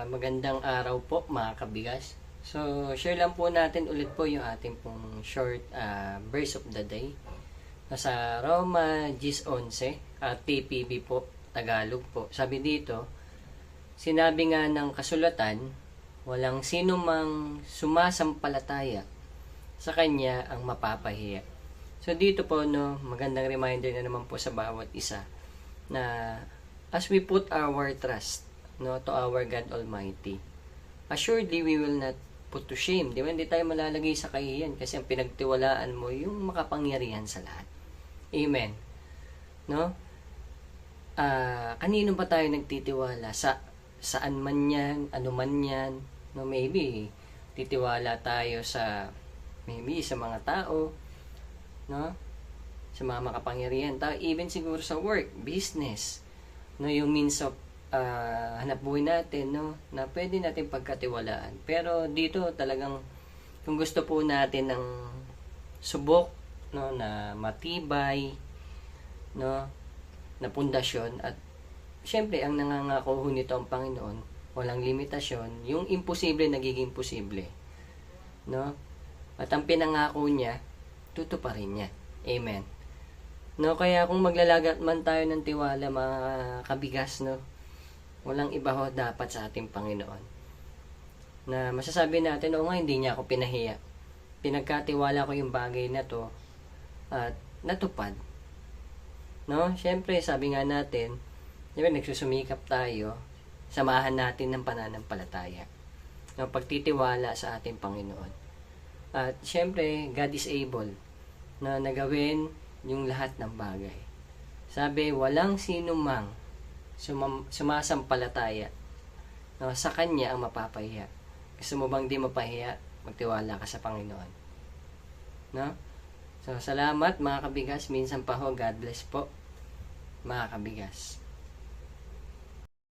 Magandang araw po mga kabigas. So, share lang po natin ulit po yung ating pong short verse of the day. Nasa Roma 10:11 at TPB po, Tagalog po. Sabi dito, sinabi nga ng kasulatan, walang sino mang sumasampalataya sa kanya ang mapapahiya. So dito po, no, magandang reminder na naman po sa bawat isa na as we put our trust, no, to our God Almighty, assuredly we will not put to shame. Di ba? Hindi tayo malalagay sa kahiyan kasi ang pinagtiwalaan mo yung makapangyarihan sa lahat. Amen. No? Kanino ba tayo nagtitiwala? Saan man yan, ano man yan. No, maybe titiwala tayo sa mga tao, no? Sa mga makapangyarihan tao, even siguro sa work, business, no, yung means of hanap buhay natin, no, na pwede natin pagkatiwalaan. Pero dito talagang kung gusto po natin ng subok, no, na matibay, no, na pundasyon, at syempre ang nangangako ho nito ang Panginoon, walang limitasyon, yung imposible nagiging posible, no? At ang pinangako niya, tutuparin niya. Amen. No, kaya kung maglalagat man tayo ng tiwala mga kabigas, no, walang iba ho dapat sa ating Panginoon. Na masasabi natin, o nga, hindi niya ako pinahiya. Pinagkatiwala ko yung bagay na to at natupad. No? Siyempre, sabi nga natin, diba, nagsusumikap tayo, samahan natin ng pananampalataya. No, pagtitiwala sa ating Panginoon. At siyempre, God is able na nagawin yung lahat ng bagay. Sabi, walang sino mang sumasampalataya, no, sa Kanya ang mapapahiya. Gusto mo bang di mapahiya? Magtiwala ka sa Panginoon. No? So, salamat mga kabigas. Minsan pa ho, God bless po mga kabigas.